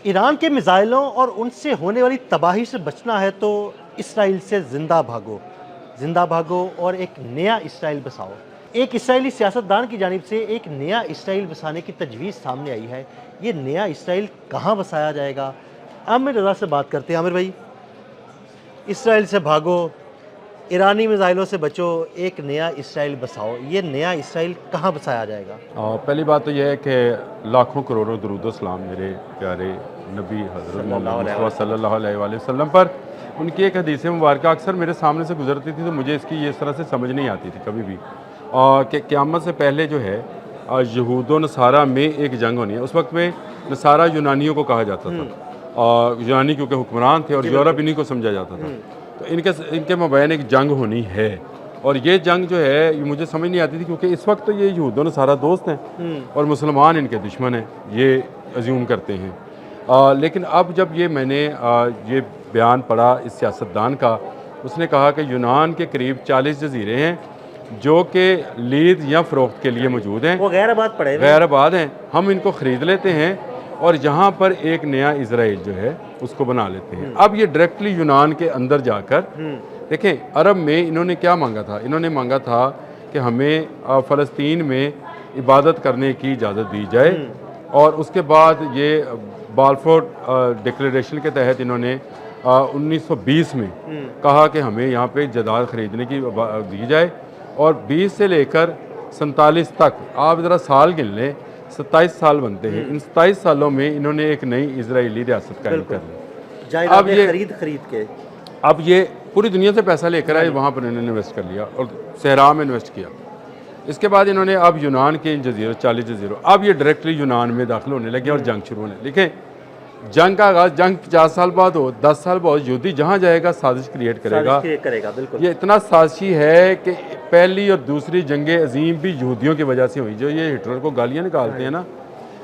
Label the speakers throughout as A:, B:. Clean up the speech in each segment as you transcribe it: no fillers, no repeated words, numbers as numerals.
A: Iran के मिसाइलों और उनसे होने वाली तबाही से बचना है तो इसराइल से ज़िंदा भागो और एक नया इसराइल बसाओ। एक इसराइली सियासतदान की जानिब से एक नया इसराइल बसाने की तजवीज़ सामने आई है। ये नया इसराइल कहाँ बसाया जाएगा? आमिर रज़ा से बात करते हैं। आमिर भाई, इसराइल से भागो, ईरानी मिसाइलों से बचो, एक नया इसराइल बसाओ। ये नया इसराइल कहाँ बसाया जाएगा?
B: पहली बात तो यह है कि लाखों करोड़ों दरूद सलाम मेरे प्यारे नबी हज़रत मोहम्मद सल्लल्लाहु अलैहि वसल्लम पर। उनकी एक हदीस मुबारक अक्सर मेरे सामने से गुजरती थी, तो मुझे इसकी इस तरह से समझ नहीं आती थी कभी भी कि क़यामत से पहले जो है यहूद व नसारा में एक जंग होनी है। उस वक्त में नसारा यूनानियों को कहा जाता था, और यूनानी क्योंकि हुक्मरान थे और यूरोप इन्हीं को समझा जाता था। तो इनके मबैन एक जंग होनी है, और ये जंग जो है ये मुझे समझ नहीं आती थी, क्योंकि इस वक्त तो ये यहूद व नसारा दोस्त हैं और मुसलमान इनके दुश्मन हैं, ये अज्यूम करते हैं। लेकिन अब जब ये मैंने ये बयान पढ़ा इस सियासतदान का, उसने कहा कि यूनान के करीब 40 जजीरे हैं जो कि लीद या फ़रोख्त के लिए मौजूद हैं।
A: वो
B: गैर आबाद हैं, हम इनको ख़रीद लेते हैं और यहाँ पर एक नया इसराइल जो है उसको बना लेते हैं। अब ये डायरेक्टली यूनान के अंदर जाकर देखें, अरब में इन्होंने क्या मांगा था? इन्होंने मांगा था कि हमें फ़लस्तीन में इबादत करने की इजाज़त दी जाए, और उसके बाद ये बाल्फोर डिक्लेरेशन के तहत इन्होंने 1920 में कहा कि हमें यहाँ पे जायदाद ख़रीदने की दी जाए, और 20 से लेकर 47 तक आप ज़रा साल गिन लें, 27 साल बनते हैं। इन 27 सालों में इन्होंने एक नई इजरायली रियासत कायम कर ली।
A: अब ये खरीद के
B: अब ये पूरी दुनिया से पैसा लेकर आए, वहाँ पर इन्होंने इन्वेस्ट कर लिया और सहरा में इन्वेस्ट किया। इसके बाद इन्होंने अब यूनान के इन जजीरों 40 जजीरों, अब ये डायरेक्टली यूनान में दाखिल होने लगे और जंग शुरू होने। देखें, जंग का आगाज़ जंग 50 साल बाद हो, 10 साल बाद यहूदी जहाँ जाएगा साजिश क्रिएट करेगा।
A: बिल्कुल।
B: ये इतना साजिशी है कि पहली और दूसरी जंग अजीम भी यहूदियों की वजह से हुई। जो ये हिटलर को गालियाँ निकालते हैं ना,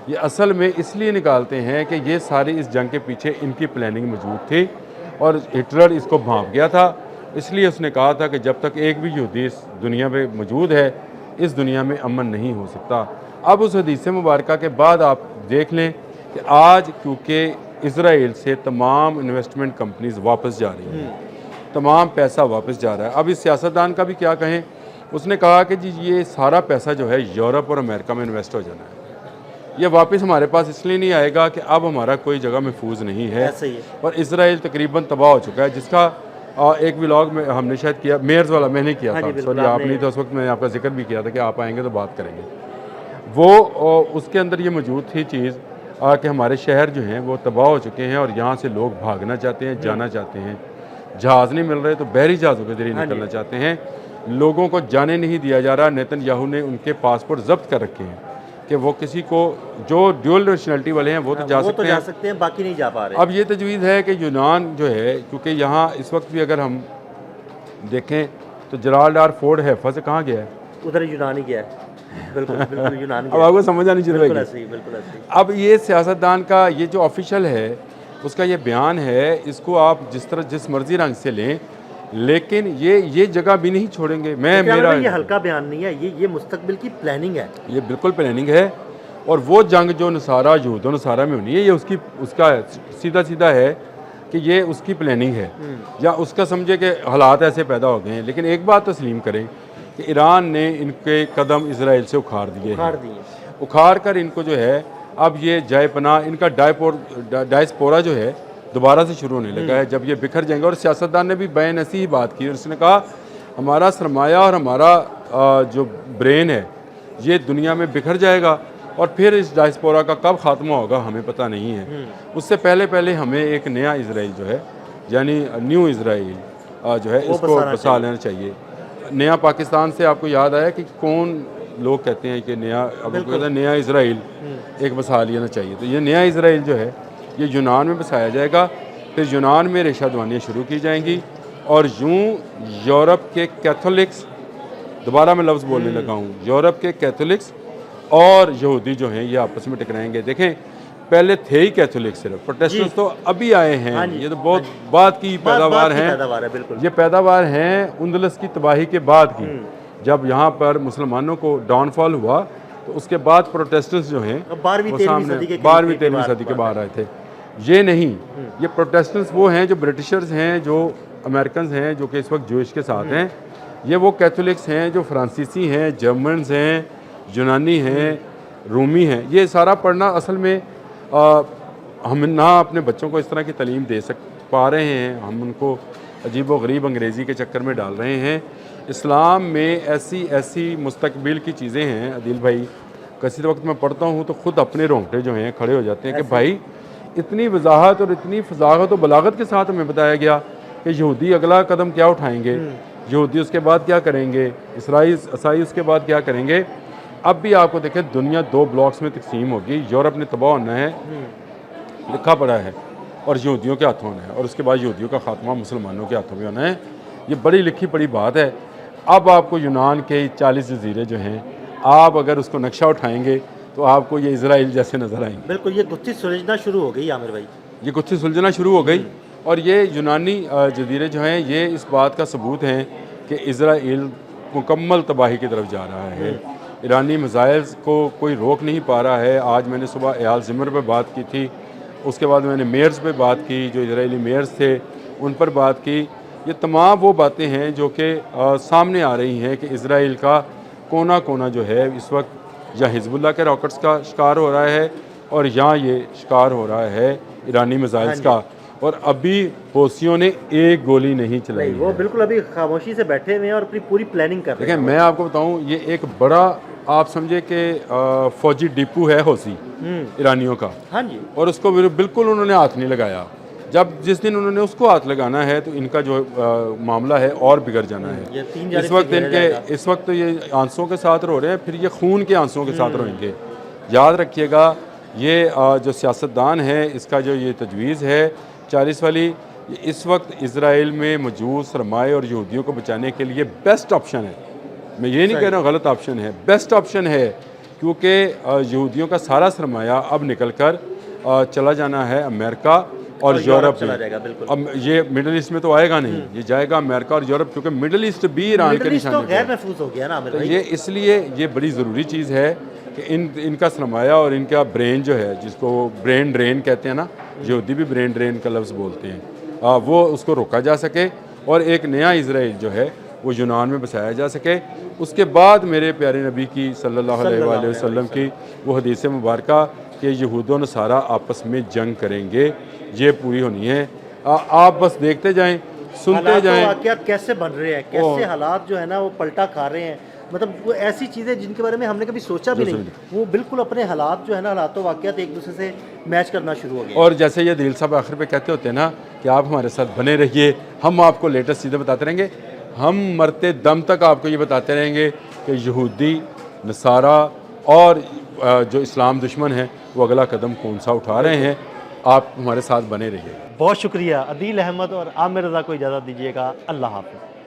B: ये असल में इसलिए निकालते हैं कि ये सारी इस जंग के पीछे इनकी प्लानिंग मौजूद थी, और हिटलर इसको भांप गया था। इसलिए उसने कहा था कि जब तक एक भी यहूदी इस दुनिया में मौजूद है, इस दुनिया में अमन नहीं हो सकता। अब उस हदीस मुबारक के बाद आप देख लें कि आज क्योंकि इसराइल से तमाम इन्वेस्टमेंट कंपनीज वापस जा रही हैं, तमाम पैसा वापस जा रहा है। अब इस सियासतदान का भी क्या कहें, उसने कहा कि जी ये सारा पैसा जो है यूरोप और अमेरिका में इन्वेस्ट हो जाना है, ये वापस हमारे पास इसलिए नहीं आएगा कि अब हमारा कोई जगह महफूज नहीं है। और इसराइल तकरीबन तबाह हो चुका है, जिसका एक व्लॉग में हमने शायद किया, मेयर्स वाला मैंने किया था, सॉरी आप नहीं, तो उस वक्त मैंने आपका जिक्र भी किया था कि आप आएंगे तो बात करेंगे। वो उसके अंदर ये मौजूद थी चीज़ कि हमारे शहर जो हैं वो तबाह हो चुके हैं, और यहाँ से लोग भागना चाहते हैं, जाना चाहते हैं, जहाज़ नहीं मिल रहे तो बहरी जहाज़ों के जरिए निकलना चाहते हैं, लोगों को जाने नहीं दिया जा रहा। नेतन्याहू ने उनके पासपोर्ट जब्त कर रखे हैं कि वो किसी को जो ड्यूअल नेशनलिटी वाले हैं वो तो जा सकते हैं,
A: बाकी नहीं जा पा रहे।
B: अब ये तजवीज़ है कि यूनान जो है, क्योंकि यहाँ इस वक्त भी अगर हम देखें तो जराल्ड आर फोर्ड हैफा से कहाँ गया है?
A: उधर यूनानी गया है। बिल्कुल यूनानी।
B: अब आपको समझ आनी चाहिए।
A: बिल्कुल।
B: अब ये सियासतदान का ये जो ऑफिशियल है उसका ये बयान है, इसको आप जिस मर्जी रंग से लें, लेकिन ये जगह भी नहीं छोड़ेंगे। मेरा
A: ये हल्का बयान नहीं है, ये मुस्तकबिल की प्लानिंग है।
B: ये बिल्कुल प्लानिंग है, और वो जंग जो नसारा यहूद व नसारा में होनी है, ये उसका सीधा है कि ये उसकी प्लानिंग है, या उसका समझे कि हालात ऐसे पैदा हो गए हैं। लेकिन एक बात तस्लीम करें कि ईरान ने इनके कदम इसराइल से उखाड़ दिए, उखाड़ कर इनको जो है अब ये जायपना इनका डायस्पोरा जो है दोबारा से शुरू होने लगा है, जब ये बिखर जाएंगे। और सियासतदान ने भी बैन ऐसी ही बात की, और उसने कहा हमारा सरमाया और हमारा जो ब्रेन है ये दुनिया में बिखर जाएगा, और फिर इस डायस्पोरा का कब ख़ात्मा होगा हमें पता नहीं है। उससे पहले हमें एक नया इसराइल जो है, यानी न्यू इसराइल जो है, इसको बसा लेना चाहिए। नया पाकिस्तान से आपको याद आया कि कौन लोग कहते हैं कि नया इसराइल एक बसा लेना चाहिए। तो ये नया इसराइल जो है ये यूनान में बसाया जाएगा, फिर यूनान में रेशा दवानियाँ शुरू की जाएंगी, और यूँ यूरोप के कैथोलिक्स, दोबारा मैं लफ्ज़ बोलने लगा हूँ, यूरोप के कैथोलिक्स और यहूदी जो हैं ये आपस में टकराएंगे। देखें, पहले थे ही कैथोलिक सिर्फ, प्रोटेस्टेंट्स तो अभी आए हैं। ये तो बहुत बाद की पैदावार हैं, ये पैदावार हैं उंदलस की तबाही के बाद की, जब यहाँ पर मुसलमानों को डाउनफॉल हुआ तो उसके बाद प्रोटेस्टेंट्स जो हैं वो सामने 12वीं 13वीं सदी के बाहर आए थे। ये नहीं, ये प्रोटेस्टेंट्स वो हैं जो ब्रिटिशर्स हैं, जो अमेरिकन हैं, जो कि इस वक्त जूश के साथ हैं। ये वो कैथोलिक्स हैं जो फ्रांसीसी हैं, जर्मन्स हैं, यूनानी हैं, रूमी हैं। ये सारा पढ़ना असल में हम ना अपने बच्चों को इस तरह की तालीम दे पा रहे हैं, हम उनको अजीब व गरीब अंग्रेज़ी के चक्कर में डाल रहे हैं। इस्लाम में ऐसी ऐसी मुस्तकबिल की चीज़ें हैं अदिल भाई, किसी वक्त मैं पढ़ता हूँ तो ख़ुद अपने रोंगटे जो हैं खड़े हो जाते हैं कि भाई इतनी वजाहत और इतनी फजाहत और बलागत के साथ हमें बताया गया कि यहूदी अगला कदम क्या उठाएंगे, यहूदी उसके बाद क्या करेंगे, ईसाई उसके बाद क्या करेंगे। अब भी आपको देखें दुनिया 2 ब्लॉक्स में तकसीम होगी, यूरोप ने तबाह होना है, लिखा पड़ा है, और यहूदियों के हाथों होना है, और उसके बाद यहूदियों का खात्मा मुसलमानों के हाथों में होना है। ये बड़ी लिखी पड़ी बात है। अब आपको यूनान के 40 जजीरे जो हैं, आप अगर उसको नक्शा उठाएंगे तो आपको ये इजराइल जैसे नज़र आएंगे।
A: बिल्कुल, ये गुत्थी सुलझना शुरू हो गई आमिर भाई,
B: ये गुत्थी सुलझना शुरू हो गई। और ये यूनानी जजीरे जो हैं ये इस बात का सबूत हैं कि इजराइल मुकम्मल तबाही की तरफ जा रहा है। ईरानी मिसाइल को कोई रोक नहीं पा रहा है। आज मैंने सुबह एयाल ज़िमर पे बात की थी, उसके बाद मैंने मेयर्स पे बात की, जो इजरायली मेयर्स थे उन पर बात की। ये तमाम वो बातें हैं जो कि सामने आ रही हैं कि इजराइल का कोना कोना जो है इस वक्त या हिजबुल्लाह के रॉकेट्स का शिकार हो रहा है, और यहाँ ये शिकार हो रहा है ईरानी मिसाइल्स का। और अभी होसियों ने एक गोली नहीं चलाई।
A: वो बिल्कुल अभी खामोशी से बैठे हुए हैं और अपनी पूरी प्लानिंग कर रहे हैं।
B: देखिए मैं आपको बताऊं, ये एक बड़ा आप समझे कि फौजी डिपू है होसी ईरानियों का।
A: हाँ जी।
B: और उसको बिल्कुल उन्होंने हाथ नहीं लगाया। जब जिस दिन उन्होंने उसको हाथ लगाना है तो इनका जो मामला है और बिगड़ जाना है। इस वक्त तो ये आंसुओं के साथ रो रहे हैं, फिर ये खून के आंसुओं के साथ रोएंगे। याद रखिएगा, ये जो सियासतदान है इसका जो ये तजवीज़ है 40 वाली, इस वक्त इजराइल में मौजूद सरमाए और यहूदियों को बचाने के लिए बेस्ट ऑप्शन है। मैं ये नहीं कह रहा हूँ गलत ऑप्शन है, बेस्ट ऑप्शन है, क्योंकि यहूदियों का सारा सरमाया अब निकल कर चला जाना है अमेरिका और यूरोप में। अब ये मिडल ईस्ट में तो आएगा नहीं, ये जाएगा अमेरिका और यूरोप, क्योंकि मिडल ईस्ट भी ईरान के निशाने
A: गैर महफूज हो गया ना।
B: तो ये इसलिए ये बड़ी ज़रूरी चीज़ है कि इनका सरमाया और इनका ब्रेन जो है, जिसको ब्रेन ड्रेन कहते हैं ना, यहूदी भी ब्रेन ड्रेन का लफ्ज़ बोलते हैं, वो उसको रोका जा सके और एक नया इजराइल जो है वो यूनान में बसाया जा सके। उसके बाद मेरे प्यारे नबी की सल्लल्लाहु अलैहि वसल्लम की वो हदीस मुबारक कि यहूद व नसारा आपस में जंग करेंगे, ये पूरी होनी है। आप बस देखते जाएं, सुनते जाएं
A: क्या कैसे बन रहे हैं, कैसे हालात जो है ना वो पलटा खा रहे हैं। मतलब वो ऐसी चीज़ें जिनके बारे में हमने कभी सोचा भी नहीं, वो बिल्कुल अपने हालात जो है ना, हालातों वाक़यात एक दूसरे से मैच करना शुरू हो गया।
B: और जैसे ये दिल साहब आखिर पे कहते होते हैं ना कि आप हमारे साथ बने रहिए, हम आपको लेटेस्ट चीज़ें बताते रहेंगे, हम मरते दम तक आपको ये बताते रहेंगे कि यहूदी, नसारा और जो इस्लाम दुश्मन है वो अगला कदम कौन सा उठा रहे हैं। आप हमारे साथ बने रहिए।
A: बहुत शुक्रिया। अदील अहमद और आमिर रज़ा को इजाज़त दीजिएगा। अल्लाह हाफ़िज़।